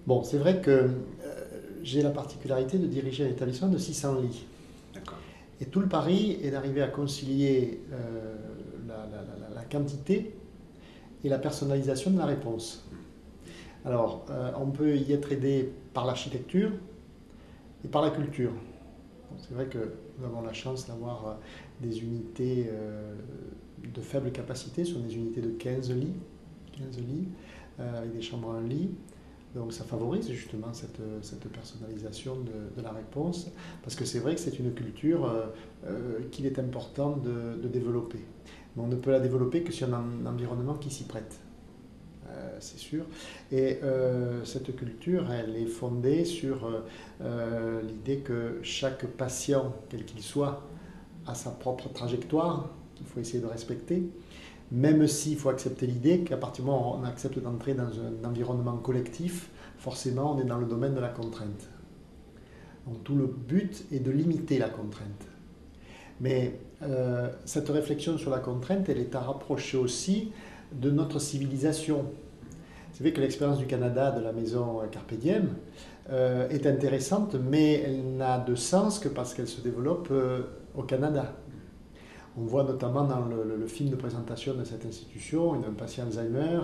Bon, c'est vrai que j'ai la particularité de diriger un établissement de 600 lits. D'accord. Et tout le pari est d'arriver à concilier la quantité et la personnalisation de la réponse. Alors, on peut y être aidé par l'architecture et par la culture. Bon, c'est vrai que nous avons la chance d'avoir des unités de faible capacité, ce sont des unités de 15 lits avec des chambres à un lit. Donc ça favorise justement cette personnalisation de la réponse, parce que c'est vrai que c'est une culture qu'il est important de développer. Mais on ne peut la développer que sur un environnement qui s'y prête, c'est sûr. Et cette culture, elle est fondée sur l'idée que chaque patient, quel qu'il soit, a sa propre trajectoire qu'il faut essayer de respecter, même s'il faut accepter l'idée qu'à partir du moment où on accepte d'entrer dans un environnement collectif, forcément on est dans le domaine de la contrainte. Donc tout le but est de limiter la contrainte. Mais cette réflexion sur la contrainte, elle est à rapprocher aussi de notre civilisation. C'est vrai que l'expérience du Canada, de la maison Carpe Diem, est intéressante, mais elle n'a de sens que parce qu'elle se développe au Canada. On voit notamment dans le film de présentation de cette institution un patient Alzheimer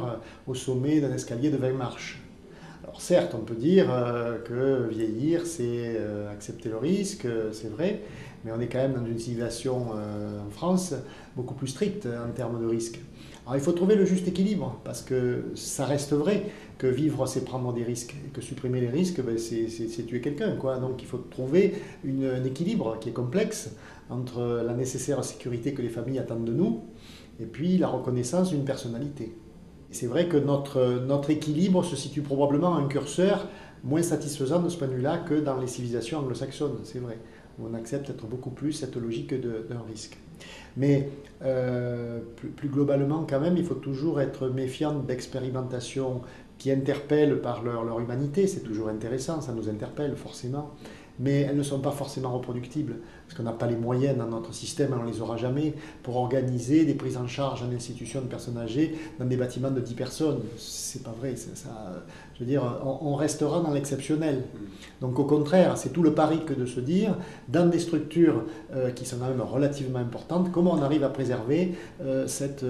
au sommet d'un escalier de 20 marches. Alors certes, on peut dire que vieillir, c'est accepter le risque, c'est vrai, mais on est quand même dans une civilisation en France beaucoup plus stricte en termes de risque. Alors il faut trouver le juste équilibre, parce que ça reste vrai que vivre, c'est prendre des risques, et que supprimer les risques, ben, c'est tuer quelqu'un, quoi. Donc il faut trouver un équilibre qui est complexe entre la nécessaire sécurité que les familles attendent de nous, et puis la reconnaissance d'une personnalité. C'est vrai que notre équilibre se situe probablement à un curseur moins satisfaisant de ce point de vue-là que dans les civilisations anglo-saxonnes, c'est vrai, où on accepte être beaucoup plus cette logique d'un risque. Mais plus globalement, quand même, il faut toujours être méfiant d'expérimentations qui interpellent par leur humanité. C'est toujours intéressant, ça nous interpelle forcément. Mais elles ne sont pas forcément reproductibles, parce qu'on n'a pas les moyens dans notre système, on ne les aura jamais, pour organiser des prises en charge en institution de personnes âgées dans des bâtiments de 10 personnes. C'est pas vrai, je veux dire, on restera dans l'exceptionnel. Donc au contraire, c'est tout le pari que de se dire, dans des structures qui sont quand même relativement importantes, comment on arrive à préserver cette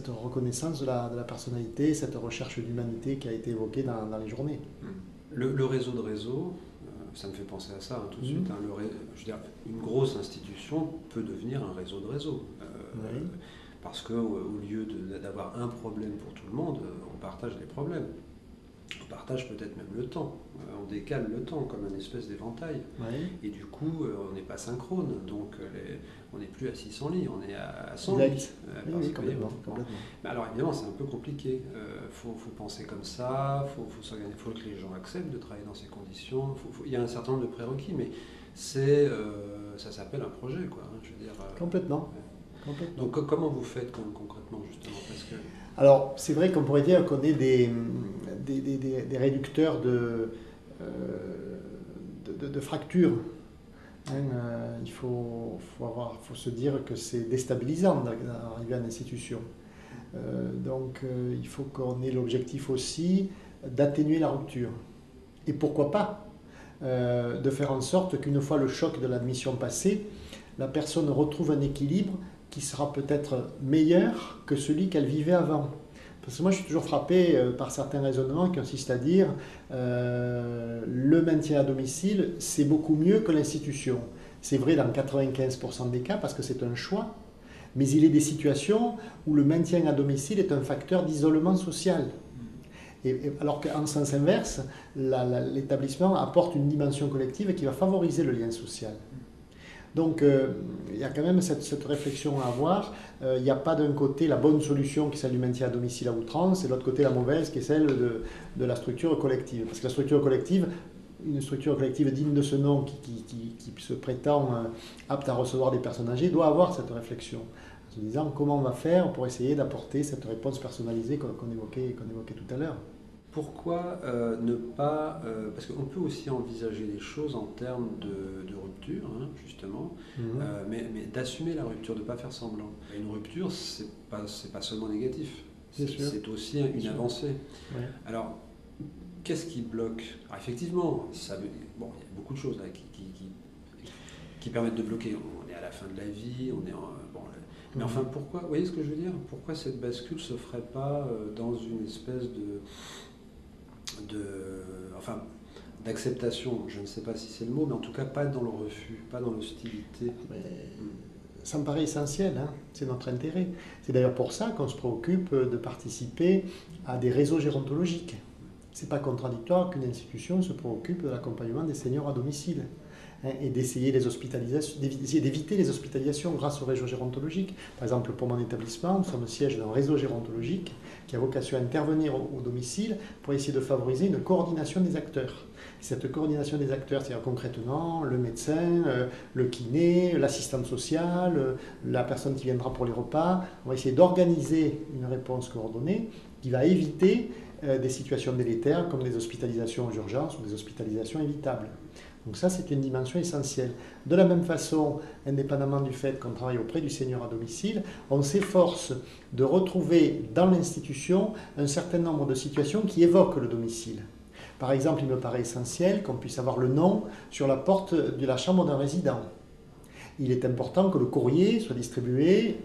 reconnaissance de la personnalité, cette recherche d'humanité qui a été évoquée dans les journées. Le réseau de réseaux, ça me fait penser à ça tout de suite. Je veux dire, une grosse institution peut devenir un réseau de réseaux. Oui. Parce qu'au lieu d'avoir un problème pour tout le monde, on partage les problèmes. On partage peut-être même le temps. On décale le temps comme une espèce d'éventail. Oui. Et du coup, on n'est pas synchrone. Donc, on n'est plus à 600 lits, on est à 100 Exact. lits. Oui, complètement. Mais alors, évidemment, c'est un peu compliqué. Faut penser comme ça, faut s'organiser, faut que les gens acceptent de travailler dans ces conditions. Il y a un certain nombre de prérequis, mais ça s'appelle un projet, quoi. Je veux dire, Complètement. ouais. Complètement. Donc, comment vous faites concrètement, justement? Parce que... Alors, c'est vrai qu'on pourrait dire qu'on est des réducteurs de fractures. Il faut se dire que c'est déstabilisant d'arriver à une institution. Donc, il faut qu'on ait l'objectif aussi d'atténuer la rupture. Et pourquoi pas de faire en sorte qu'une fois le choc de l'admission passé, la personne retrouve un équilibre qui sera peut-être meilleur que celui qu'elle vivait avant. Parce que moi, je suis toujours frappé par certains raisonnements qui consistent à dire le maintien à domicile, c'est beaucoup mieux que l'institution. C'est vrai dans 95% des cas parce que c'est un choix, mais il est des situations où le maintien à domicile est un facteur d'isolement social. Alors qu'en sens inverse, l'établissement apporte une dimension collective qui va favoriser le lien social. Donc il y a quand même cette réflexion à avoir. Il n'y a pas d'un côté la bonne solution qui est celle du maintien à domicile à outrance et de l'autre côté la mauvaise qui est celle de la structure collective. Parce que la structure collective, une structure collective digne de ce nom qui se prétend apte à recevoir des personnes âgées, doit avoir cette réflexion. En se disant comment on va faire pour essayer d'apporter cette réponse personnalisée qu'on évoquait tout à l'heure. Pourquoi ne pas... parce qu'on peut aussi envisager les choses en termes de rupture, hein, justement, mais d'assumer la rupture, de ne pas faire semblant. Une rupture, c'est pas seulement négatif, c'est aussi une avancée. Ouais. Alors, qu'est-ce qui bloque? Alors effectivement, bon, il y a beaucoup de choses là, qui permettent de bloquer. On est à la fin de la vie, bon, mais enfin pourquoi, vous voyez ce que je veux dire? Pourquoi cette bascule se ferait pas dans une espèce enfin, d'acceptation? Je ne sais pas si c'est le mot, mais en tout cas pas dans le refus, pas dans l'hostilité. Ça me paraît essentiel, hein. C'est notre intérêt. C'est d'ailleurs pour ça qu'on se préoccupe de participer à des réseaux gérontologiques. Ce n'est pas contradictoire qu'une institution se préoccupe de l'accompagnement des seniors à domicile, hein, et d'essayer d'éviter les hospitalisations grâce au réseau gérontologique. Par exemple, pour mon établissement, nous sommes le siège d'un réseau gérontologique qui a vocation à intervenir au domicile pour essayer de favoriser une coordination des acteurs. Cette coordination des acteurs, c'est-à-dire concrètement le médecin, le kiné, l'assistante sociale, la personne qui viendra pour les repas, on va essayer d'organiser une réponse coordonnée qui va éviter des situations délétères comme des hospitalisations aux urgences ou des hospitalisations évitables. Donc ça, c'est une dimension essentielle. De la même façon, indépendamment du fait qu'on travaille auprès du senior à domicile, on s'efforce de retrouver dans l'institution un certain nombre de situations qui évoquent le domicile. Par exemple, il me paraît essentiel qu'on puisse avoir le nom sur la porte de la chambre d'un résident. Il est important que le courrier soit distribué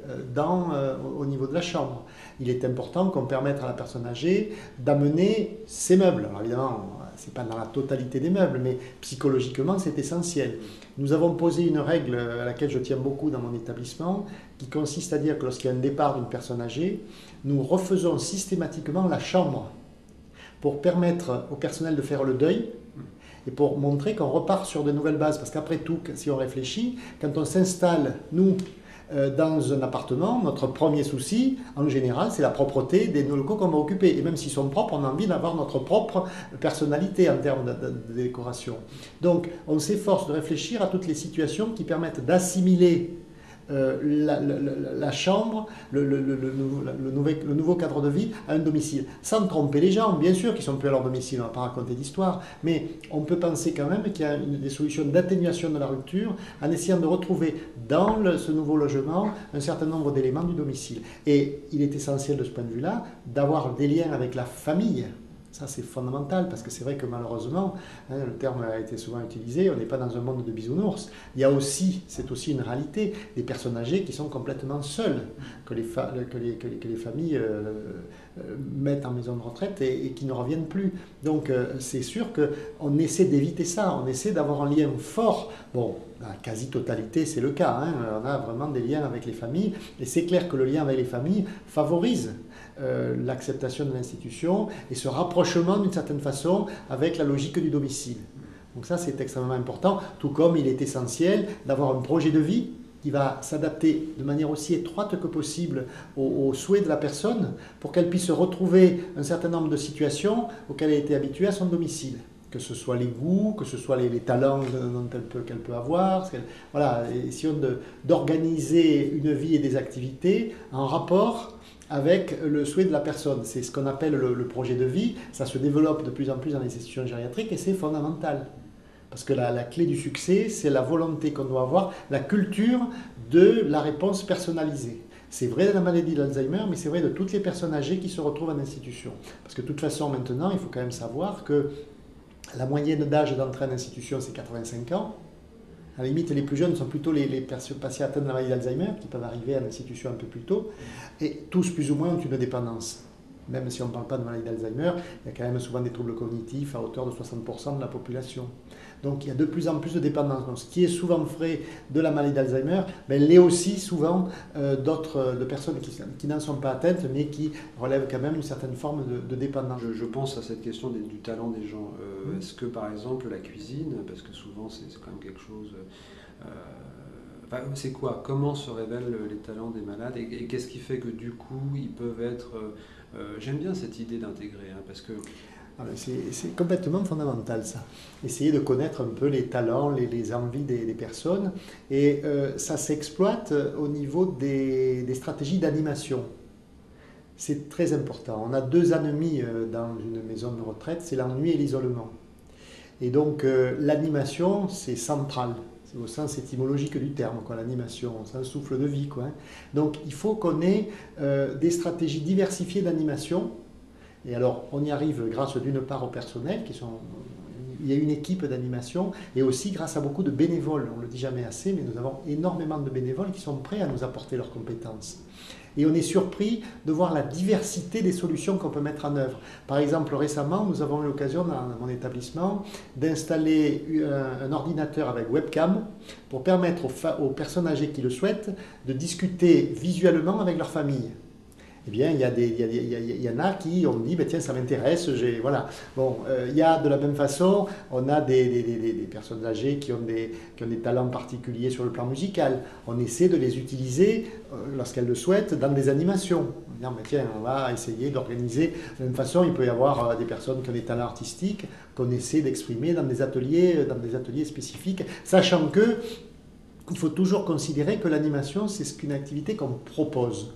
au niveau de la chambre. Il est important qu'on permette à la personne âgée d'amener ses meubles. Alors évidemment, ce n'est pas dans la totalité des meubles, mais psychologiquement, c'est essentiel. Nous avons posé une règle à laquelle je tiens beaucoup dans mon établissement, qui consiste à dire que lorsqu'il y a un départ d'une personne âgée, nous refaisons systématiquement la chambre pour permettre au personnel de faire le deuil et pour montrer qu'on repart sur de nouvelles bases. Parce qu'après tout, si on réfléchit, quand on s'installe, nous, dans un appartement, notre premier souci, en général, c'est la propreté des locaux qu'on va occuper. Et même s'ils sont propres, on a envie d'avoir notre propre personnalité en termes de décoration. Donc, on s'efforce de réfléchir à toutes les situations qui permettent d'assimiler la chambre, le nouveau cadre de vie à un domicile. Sans tromper les gens, bien sûr qu'ils sont plus à leur domicile, on ne va pas raconter d'histoire, mais on peut penser quand même qu'il y a des solutions d'atténuation de la rupture en essayant de retrouver dans ce nouveau logement un certain nombre d'éléments du domicile. Et il est essentiel de ce point de vue-là d'avoir des liens avec la famille. Ça, c'est fondamental, parce que c'est vrai que malheureusement, hein, le terme a été souvent utilisé, on n'est pas dans un monde de bisounours. Il y a aussi, c'est aussi une réalité, des personnes âgées qui sont complètement seules, que les familles mettent en maison de retraite et qui ne reviennent plus. Donc, c'est sûr qu'on essaie d'éviter ça, on essaie d'avoir un lien fort. Bon, la quasi-totalité, c'est le cas, hein, on a vraiment des liens avec les familles, et c'est clair que le lien avec les familles favorise l'acceptation de l'institution et ce rapprochement d'une certaine façon avec la logique du domicile. Donc ça, c'est extrêmement important, tout comme il est essentiel d'avoir un projet de vie qui va s'adapter de manière aussi étroite que possible aux souhaits de la personne pour qu'elle puisse retrouver un certain nombre de situations auxquelles elle était habituée à son domicile. Que ce soit les goûts, que ce soit les talents qu'elle peut avoir. Voilà, essayons d'organiser une vie et des activités en rapport avec le souhait de la personne. C'est ce qu'on appelle le projet de vie. Ça se développe de plus en plus dans les institutions gériatriques et c'est fondamental. Parce que la clé du succès, c'est la volonté qu'on doit avoir, la culture de la réponse personnalisée. C'est vrai de la maladie d'Alzheimer, mais c'est vrai de toutes les personnes âgées qui se retrouvent en institution. Parce que de toute façon, maintenant, il faut quand même savoir que la moyenne d'âge d'entrée en institution, c'est 85 ans. À la limite, les plus jeunes sont plutôt les patients atteints de la maladie d'Alzheimer, qui peuvent arriver à l'institution un peu plus tôt. Et tous, plus ou moins, ont une dépendance. Même si on ne parle pas de maladie d'Alzheimer, il y a quand même souvent des troubles cognitifs à hauteur de 60% de la population. Donc il y a de plus en plus de dépendance. Donc, ce qui est souvent vrai de la maladie d'Alzheimer, l'est aussi souvent de personnes qui n'en sont pas atteintes, mais qui relèvent quand même une certaine forme de dépendance. Je pense à cette question du talent des gens. Est-ce que par exemple la cuisine, parce que souvent c'est quand même quelque chose... c'est quoi? Comment se révèlent les talents des malades et qu'est-ce qui fait que du coup ils peuvent être... j'aime bien cette idée d'intégrer, hein, parce que... C'est complètement fondamental ça. Essayer de connaître un peu les talents, les envies des personnes. Et ça s'exploite au niveau des stratégies d'animation. C'est très important. On a deux ennemis dans une maison de retraite, c'est l'ennui et l'isolement. Et donc l'animation, c'est central. C'est au sens étymologique du terme, l'animation, c'est un souffle de vie. Donc il faut qu'on ait des stratégies diversifiées d'animation Et alors, on y arrive grâce d'une part au personnel, il y a une équipe d'animation, et aussi grâce à beaucoup de bénévoles. On ne le dit jamais assez, mais nous avons énormément de bénévoles qui sont prêts à nous apporter leurs compétences. Et on est surpris de voir la diversité des solutions qu'on peut mettre en œuvre. Par exemple, récemment, nous avons eu l'occasion dans mon établissement d'installer un ordinateur avec webcam pour permettre aux personnes âgées qui le souhaitent de discuter visuellement avec leur famille. Eh bien, il y en a qui ont dit, ben, tiens, ça m'intéresse, voilà. Bon, il y a de la même façon, on a des personnes âgées qui ont des talents particuliers sur le plan musical. On essaie de les utiliser, lorsqu'elles le souhaitent, dans des animations. On dit, ben, tiens, on va essayer d'organiser. De la même façon, il peut y avoir des personnes qui ont des talents artistiques qu'on essaie d'exprimer dans des ateliers spécifiques, sachant que il faut toujours considérer que l'animation, c'est une activité qu'on propose.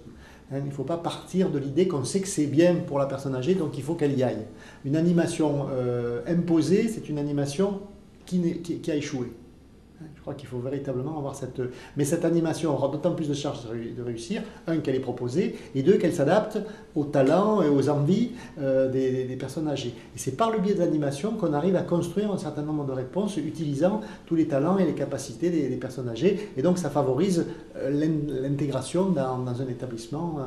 Il ne faut pas partir de l'idée qu'on sait que c'est bien pour la personne âgée, donc il faut qu'elle y aille. Une animation imposée, c'est une animation qui a échoué. Je crois qu'il faut véritablement avoir cette... Mais cette animation aura d'autant plus de chances de réussir, un, qu'elle est proposée, et deux, qu'elle s'adapte aux talents et aux envies des personnes âgées. Et c'est par le biais de l'animation qu'on arrive à construire un certain nombre de réponses utilisant tous les talents et les capacités des personnes âgées. Et donc ça favorise l'intégration dans un établissement,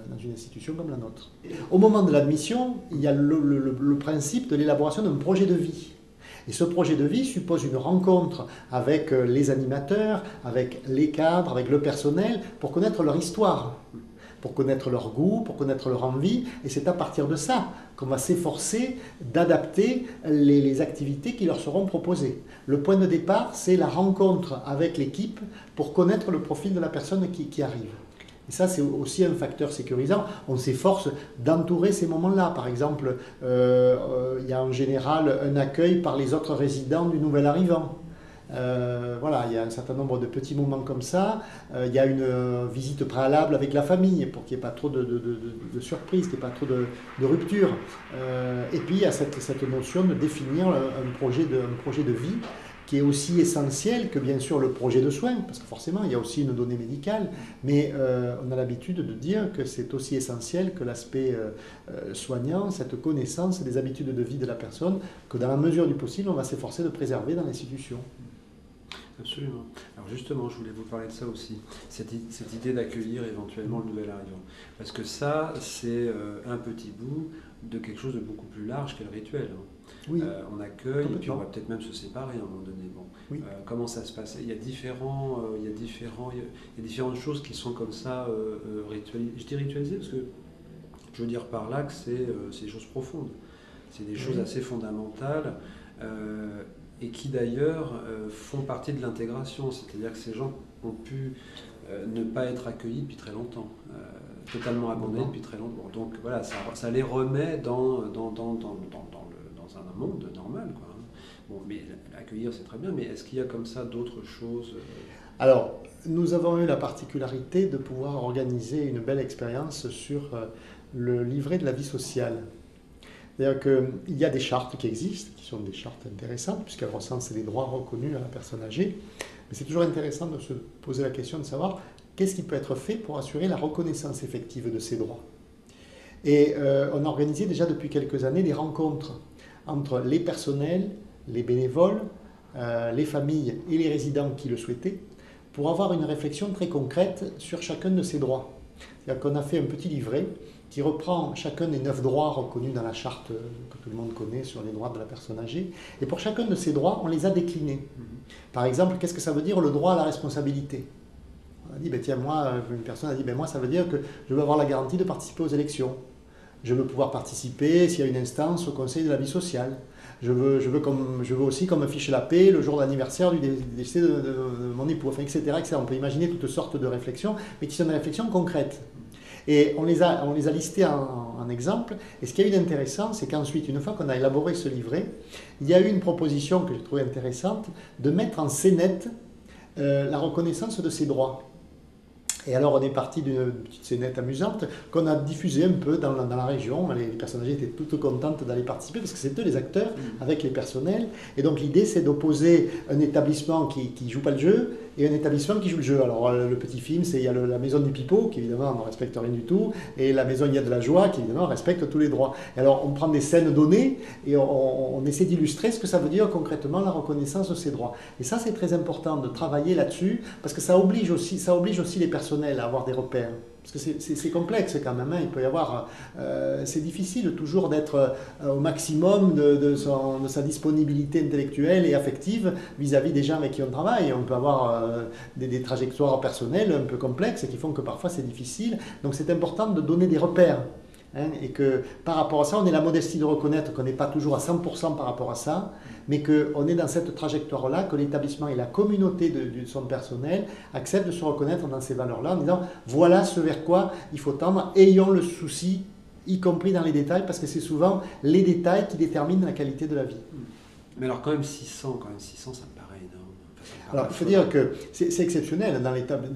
dans une institution comme la nôtre. Au moment de l'admission, il y a le principe de l'élaboration d'un projet de vie. Et ce projet de vie suppose une rencontre avec les animateurs, avec les cadres, avec le personnel, pour connaître leur histoire, pour connaître leur goût, pour connaître leur envie. Et c'est à partir de ça qu'on va s'efforcer d'adapter les activités qui leur seront proposées. Le point de départ, c'est la rencontre avec l'équipe pour connaître le profil de la personne qui arrive. Et ça, c'est aussi un facteur sécurisant. On s'efforce d'entourer ces moments-là. Par exemple, il y a en général un accueil par les autres résidents du nouvel arrivant. Voilà, il y a un certain nombre de petits moments comme ça. Il y a une visite préalable avec la famille pour qu'il n'y ait pas trop de surprises, qu'il n'y ait pas trop de rupture. Et puis, il y a cette notion de définir un projet de vie, qui est aussi essentiel que bien sûr le projet de soins, parce que forcément il y a aussi une donnée médicale, mais on a l'habitude de dire que c'est aussi essentiel que l'aspect soignant, cette connaissance des habitudes de vie de la personne, que dans la mesure du possible on va s'efforcer de préserver dans l'institution. Absolument. Alors justement, je voulais vous parler de ça aussi, cette idée d'accueillir éventuellement le nouvel arrivant. Parce que ça, c'est un petit bout de quelque chose de beaucoup plus large qu'est le rituel. Oui. On accueille, et puis on va peut-être même se séparer à un moment donné. Bon. Oui. Comment ça se passe? Il y a différentes choses qui sont comme ça ritualisées. Je dis ritualisées parce que je veux dire par là que c'est des choses profondes. C'est des choses assez fondamentales. Et qui d'ailleurs font partie de l'intégration, c'est-à-dire que ces gens ont pu ne pas être accueillis depuis très longtemps, totalement abandonnés depuis très longtemps. Donc voilà, ça les remet dans un monde normal, quoi. Bon, mais accueillir c'est très bien, mais est-ce qu'il y a comme ça d'autres choses Alors, nous avons eu la particularité de pouvoir organiser une belle expérience sur le livret de la vie sociale. C'est-à-dire qu'il y a des chartes qui existent, qui sont des chartes intéressantes, puisqu'elles recensent les droits reconnus à la personne âgée. Mais c'est toujours intéressant de se poser la question de savoir qu'est-ce qui peut être fait pour assurer la reconnaissance effective de ces droits. Et on a organisé déjà depuis quelques années des rencontres entre les personnels, les bénévoles, les familles et les résidents qui le souhaitaient, pour avoir une réflexion très concrète sur chacun de ces droits. C'est-à-dire qu'on a fait un petit livret qui reprend chacun des 9 droits reconnus dans la charte que tout le monde connaît sur les droits de la personne âgée. Et pour chacun de ces droits, on les a déclinés. Par exemple, qu'est-ce que ça veut dire le droit à la responsabilité? On a dit, ben tiens, une personne a dit, ben moi ça veut dire que je veux avoir la garantie de participer aux élections. Je veux pouvoir participer, s'il y a une instance, au conseil de la vie sociale. Je veux aussi qu'on me fiche la paix le jour d'anniversaire du décès de mon époux, enfin, etc., etc. On peut imaginer toutes sortes de réflexions, mais qui sont des réflexions concrètes. Et on les a listées en exemple. Et ce qui est eu d'intéressant, c'est qu'ensuite, une fois qu'on a élaboré ce livret, il y a eu une proposition que j'ai trouvée intéressante de mettre en scénette la reconnaissance de ces droits. Et alors on est parti d'une petite scénette amusante qu'on a diffusée un peu dans la région. Les personnes âgées étaient toutes contentes d'aller participer parce que c'est eux les acteurs avec les personnels. Et donc l'idée c'est d'opposer un établissement qui ne joue pas le jeu et un établissement qui joue le jeu. Alors le petit film, il y a la maison du pipeau qui évidemment ne respecte rien du tout et la maison il y a de la joie qui évidemment respecte tous les droits. Et alors on prend des scènes données et on essaie d'illustrer ce que ça veut dire concrètement la reconnaissance de ces droits. Et ça c'est très important de travailler là-dessus parce que ça oblige aussi les personnels à avoir des repères. Parce que c'est complexe quand même, hein. Il peut y avoir... c'est difficile toujours d'être au maximum de sa disponibilité intellectuelle et affective vis-à-vis des gens avec qui on travaille. On peut avoir des trajectoires personnelles un peu complexes qui font que parfois c'est difficile. Donc c'est important de donner des repères. Hein, et que par rapport à ça, on ait la modestie de reconnaître qu'on n'est pas toujours à 100% par rapport à ça, mais qu'on est dans cette trajectoire-là, que l'établissement et la communauté de son personnel acceptent de se reconnaître dans ces valeurs-là en disant voilà ce vers quoi il faut tendre, ayons le souci, y compris dans les détails, parce que c'est souvent les détails qui déterminent la qualité de la vie. Mais alors quand même 600, ça me paraît énorme. Alors, il faut dire que c'est exceptionnel.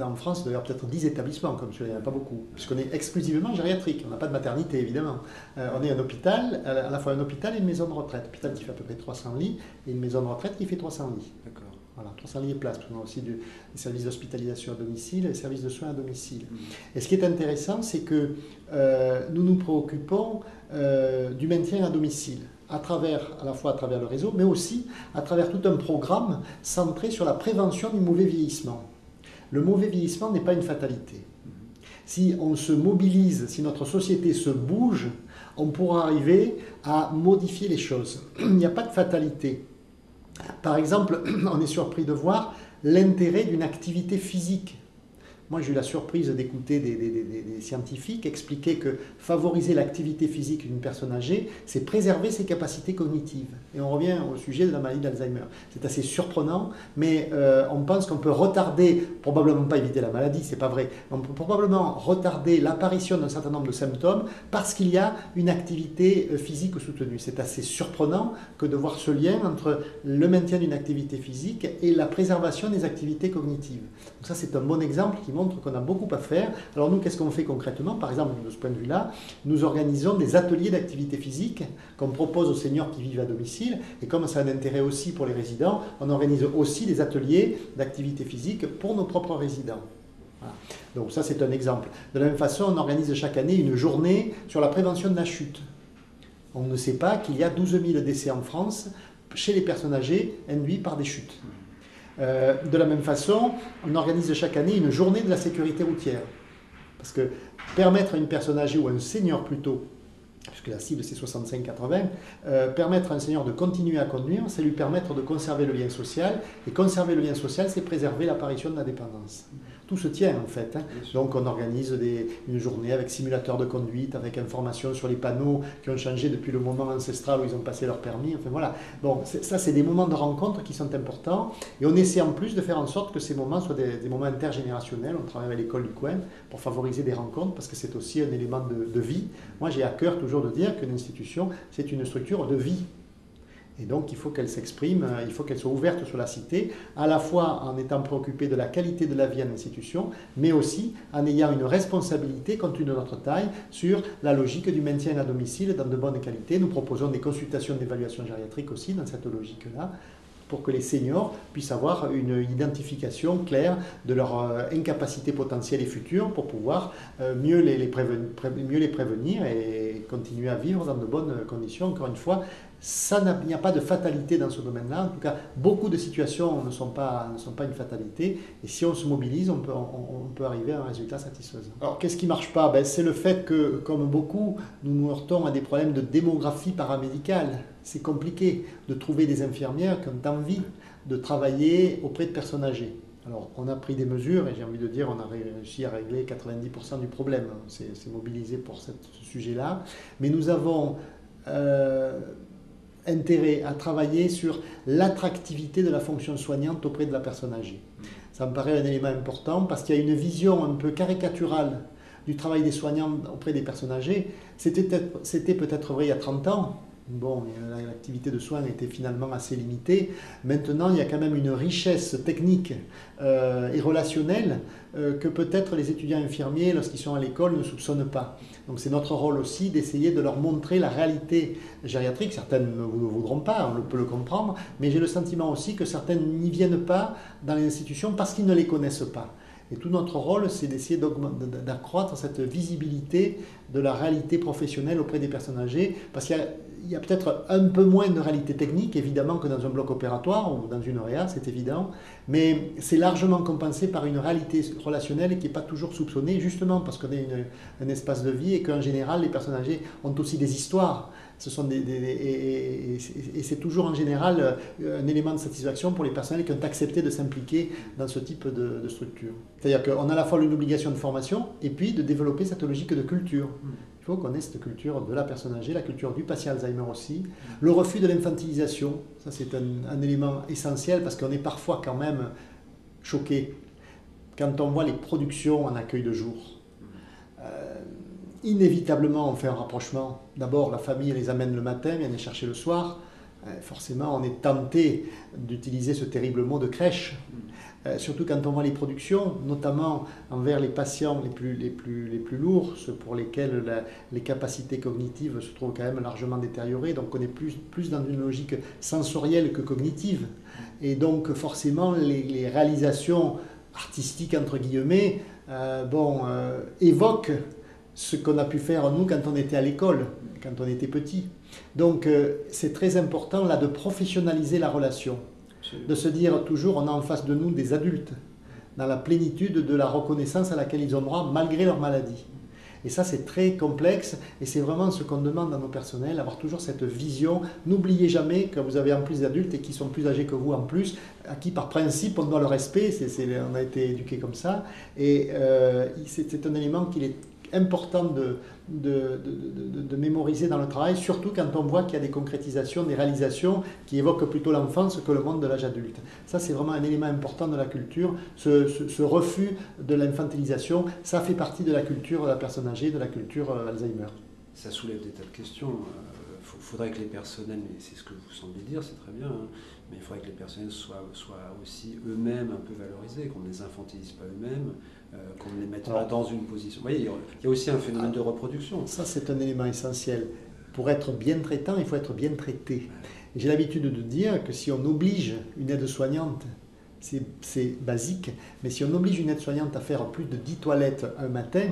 En France, il y a peut-être 10 établissements comme celui-là, il n'y en a pas beaucoup. Puisqu'on est exclusivement gériatrique, on n'a pas de maternité, évidemment. On est un hôpital, à la fois un hôpital et une maison de retraite. Un hôpital qui fait à peu près 300 lits et une maison de retraite qui fait 300 lits. D'accord. Voilà, 300 lits et places. On a aussi des services d'hospitalisation à domicile et des services de soins à domicile. Et ce qui est intéressant, c'est que nous nous préoccupons du maintien à domicile. À la fois à travers le réseau, mais aussi à travers tout un programme centré sur la prévention du mauvais vieillissement. Le mauvais vieillissement n'est pas une fatalité. Si on se mobilise, si notre société se bouge, on pourra arriver à modifier les choses. Il n'y a pas de fatalité. Par exemple, on est surpris de voir l'intérêt d'une activité physique. Moi, j'ai eu la surprise d'écouter des scientifiques expliquer que favoriser l'activité physique d'une personne âgée, c'est préserver ses capacités cognitives. Et on revient au sujet de la maladie d'Alzheimer. C'est assez surprenant, mais on pense qu'on peut retarder, probablement pas éviter la maladie, c'est pas vrai, on peut probablement retarder l'apparition d'un certain nombre de symptômes parce qu'il y a une activité physique soutenue. C'est assez surprenant que de voir ce lien entre le maintien d'une activité physique et la préservation des activités cognitives. Donc ça, c'est un bon exemple qui montre qu'on a beaucoup à faire. Alors nous, qu'est-ce qu'on fait concrètement? Par exemple, de ce point de vue-là, nous organisons des ateliers d'activité physique qu'on propose aux seniors qui vivent à domicile. Et comme ça a un intérêt aussi pour les résidents, on organise aussi des ateliers d'activité physique pour nos propres résidents. Voilà. Donc ça, c'est un exemple. De la même façon, on organise chaque année une journée sur la prévention de la chute. On ne sait pas qu'il y a 12 000 décès en France chez les personnes âgées induits par des chutes. De la même façon, on organise chaque année une journée de la sécurité routière. Parce que permettre à une personne âgée, ou à un senior plutôt, puisque la cible c'est 65-80, permettre à un senior de continuer à conduire, c'est lui permettre de conserver le lien social. Et conserver le lien social, c'est préserver l'apparition de la dépendance. Tout se tient en fait. Hein. Donc on organise une journée avec simulateur de conduite, avec information sur les panneaux qui ont changé depuis le moment ancestral où ils ont passé leur permis. Enfin voilà. Bon, ça c'est des moments de rencontre qui sont importants. Et on essaie en plus de faire en sorte que ces moments soient des moments intergénérationnels. On travaille avec l'école du coin pour favoriser des rencontres parce que c'est aussi un élément de vie. Moi j'ai à cœur toujours de dire qu'une institution c'est une structure de vie. Et donc, il faut qu'elle s'exprime, il faut qu'elle soit ouverte sur la cité, à la fois en étant préoccupée de la qualité de la vie en institution, mais aussi en ayant une responsabilité, compte tenu de notre taille, sur la logique du maintien à domicile dans de bonnes qualités. Nous proposons des consultations d'évaluation gériatrique aussi dans cette logique-là, pour que les seniors puissent avoir une identification claire de leur incapacité potentielle et future pour pouvoir mieux les prévenir et continuer à vivre dans de bonnes conditions. Encore une fois, il n'y a pas de fatalité dans ce domaine-là. En tout cas, beaucoup de situations ne sont pas une fatalité. Et si on se mobilise, on peut arriver à un résultat satisfaisant. Alors, qu'est-ce qui ne marche pas? C'est le fait que, comme beaucoup, nous nous heurtons à des problèmes de démographie paramédicale. C'est compliqué de trouver des infirmières qui ont envie de travailler auprès de personnes âgées. Alors, on a pris des mesures et j'ai envie de dire on a réussi à régler 90% du problème. On s'est mobilisé pour ce sujet-là. Mais nous avons intérêt à travailler sur l'attractivité de la fonction soignante auprès de la personne âgée. Ça me paraît un élément important parce qu'il y a une vision un peu caricaturale du travail des soignants auprès des personnes âgées. C'était peut-être vrai il y a 30 ans, Bon, l'activité de soins était finalement assez limitée. Maintenant, il y a quand même une richesse technique et relationnelle que peut-être les étudiants infirmiers, lorsqu'ils sont à l'école, ne soupçonnent pas. Donc c'est notre rôle aussi d'essayer de leur montrer la réalité gériatrique. Certaines ne le voudront pas, on peut le comprendre, mais j'ai le sentiment aussi que certaines n'y viennent pas dans les institutions parce qu'ils ne les connaissent pas. Et tout notre rôle, c'est d'essayer d'accroître cette visibilité de la réalité professionnelle auprès des personnes âgées, parce qu'il y a peut-être un peu moins de réalité technique, évidemment, que dans un bloc opératoire ou dans une réa, c'est évident, mais c'est largement compensé par une réalité relationnelle qui n'est pas toujours soupçonnée, justement parce qu'on est un espace de vie et qu'en général, les personnes âgées ont aussi des histoires. Ce sont et c'est toujours en général un élément de satisfaction pour les personnels qui ont accepté de s'impliquer dans ce type de structure. C'est-à-dire qu'on a à la fois une obligation de formation et puis de développer cette logique de culture. Il faut qu'on ait cette culture de la personne âgée, la culture du patient Alzheimer aussi. Le refus de l'infantilisation, ça c'est un élément essentiel parce qu'on est parfois quand même choqué quand on voit les productions en accueil de jour. Inévitablement, on fait un rapprochement. D'abord, la famille les amène le matin, vient les chercher le soir. Forcément, on est tenté d'utiliser ce terrible mot de crèche. Surtout quand on voit les productions, notamment envers les patients les plus lourds, ceux pour lesquels les capacités cognitives se trouvent quand même largement détériorées. Donc on est plus dans une logique sensorielle que cognitive. Et donc forcément, les réalisations artistiques, entre guillemets, évoquent ce qu'on a pu faire nous quand on était à l'école, quand on était petit. Donc c'est très important là de professionnaliser la relation, de se dire toujours on a en face de nous des adultes, dans la plénitude de la reconnaissance à laquelle ils ont droit malgré leur maladie. Et ça c'est très complexe et c'est vraiment ce qu'on demande à nos personnels, avoir toujours cette vision. N'oubliez jamais que vous avez en plus d'adultes et qui sont plus âgés que vous en plus, à qui par principe on doit le respect, on a été éduqués comme ça. Et c'est un élément qu'il est important de mémoriser dans le travail, surtout quand on voit qu'il y a des concrétisations, des réalisations qui évoquent plutôt l'enfance que le monde de l'âge adulte. Ça, c'est vraiment un élément important de la culture. Ce refus de l'infantilisation, ça fait partie de la culture de la personne âgée, de la culture Alzheimer. Ça soulève des tas de questions. Il faudrait que les personnels, et c'est ce que vous semblez dire, c'est très bien, hein, mais il faudrait que les personnels soient aussi eux-mêmes un peu valorisés, qu'on ne les infantilise pas eux-mêmes, qu'on ne les mette pas dans une position. Vous voyez, il y a aussi un phénomène de reproduction. Ça, c'est un élément essentiel. Pour être bien traitant, il faut être bien traité. J'ai l'habitude de dire que si on oblige une aide-soignante, c'est basique, mais si on oblige une aide-soignante à faire plus de 10 toilettes un matin,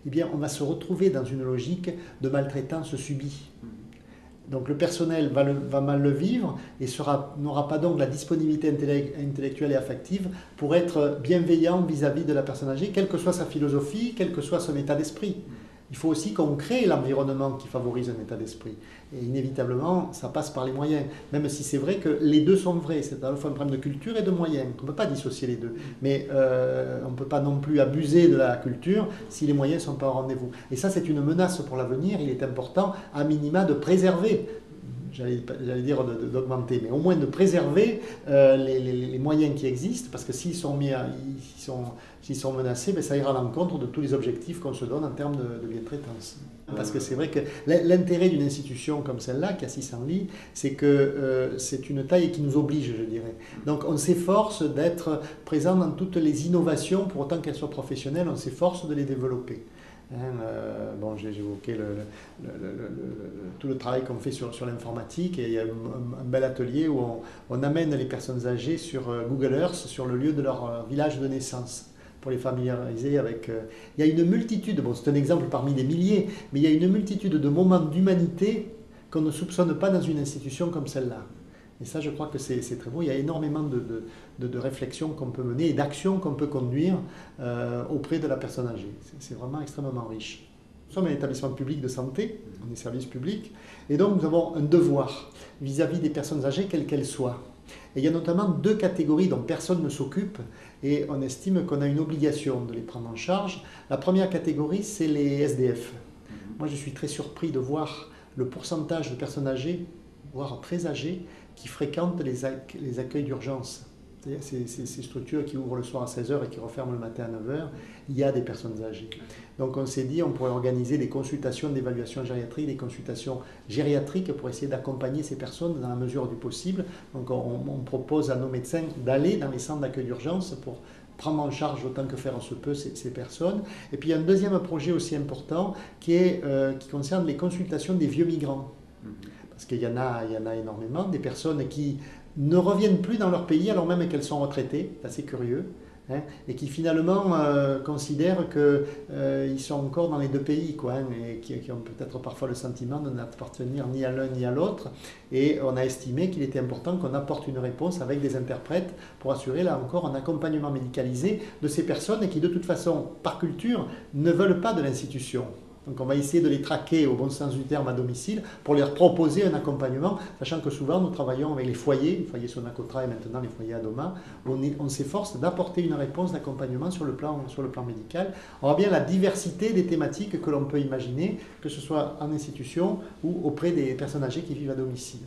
eh bien, on va se retrouver dans une logique de maltraitance subie. Donc le personnel va mal le vivre et n'aura pas donc la disponibilité intellectuelle et affective pour être bienveillant vis-à-vis de la personne âgée, quelle que soit sa philosophie, quel que soit son état d'esprit. Il faut aussi qu'on crée l'environnement qui favorise un état d'esprit. Et inévitablement, ça passe par les moyens. Même si c'est vrai que les deux sont vrais. C'est à la fois un problème de culture et de moyens. On ne peut pas dissocier les deux. Mais on ne peut pas non plus abuser de la culture si les moyens ne sont pas au rendez-vous. Et ça, c'est une menace pour l'avenir. Il est important, à minima, de préserver. J'allais dire d'augmenter, mais au moins de préserver les moyens qui existent, parce que s'ils sont menacés, ben ça ira à l'encontre de tous les objectifs qu'on se donne en termes de bien-traitance. Parce que c'est vrai que l'intérêt d'une institution comme celle-là, qui a 600 lits, c'est que c'est une taille qui nous oblige, je dirais. Donc on s'efforce d'être présent dans toutes les innovations, pour autant qu'elles soient professionnelles, on s'efforce de les développer. J'ai évoqué tout le travail qu'on fait sur l'informatique et il y a un bel atelier où on amène les personnes âgées sur Google Earth, sur le lieu de leur village de naissance, pour les familiariser avec... Il y a une multitude, c'est un exemple parmi des milliers, mais il y a une multitude de moments d'humanité qu'on ne soupçonne pas dans une institution comme celle-là. Et ça, je crois que c'est très beau. Il y a énormément de réflexions qu'on peut mener et d'actions qu'on peut conduire auprès de la personne âgée. C'est vraiment extrêmement riche. Nous sommes un établissement public de santé, on est service public, et donc nous avons un devoir vis-à-vis des personnes âgées, quelles qu'elles soient. Et il y a notamment 2 catégories dont personne ne s'occupe, et on estime qu'on a une obligation de les prendre en charge. La première catégorie, c'est les SDF. Moi, je suis très surpris de voir le pourcentage de personnes âgées, voire très âgées, qui fréquentent les accueils d'urgence. ces structures qui ouvrent le soir à 16 h et qui referment le matin à 9 h, il y a des personnes âgées. Donc on s'est dit on pourrait organiser des consultations d'évaluation gériatrique, des consultations gériatriques pour essayer d'accompagner ces personnes dans la mesure du possible. Donc on propose à nos médecins d'aller dans les centres d'accueil d'urgence pour prendre en charge autant que faire se peut ces personnes. Et puis il y a un deuxième projet aussi important qui concerne les consultations des vieux migrants. Parce qu'il y en a énormément, des personnes qui ne reviennent plus dans leur pays alors même qu'elles sont retraitées, c'est assez curieux, hein, et qui finalement considèrent qu'ils sont encore dans les deux pays, quoi, hein, et qui ont peut-être parfois le sentiment de n'appartenir ni à l'un ni à l'autre. Et on a estimé qu'il était important qu'on apporte une réponse avec des interprètes pour assurer là encore un accompagnement médicalisé de ces personnes qui de toute façon, par culture, ne veulent pas de l'institution. Donc on va essayer de les traquer au bon sens du terme à domicile pour leur proposer un accompagnement, sachant que souvent nous travaillons avec les foyers Sonacotra et maintenant les foyers Adoma, où on s'efforce d'apporter une réponse d'accompagnement sur le plan médical. On voit bien la diversité des thématiques que l'on peut imaginer, que ce soit en institution ou auprès des personnes âgées qui vivent à domicile.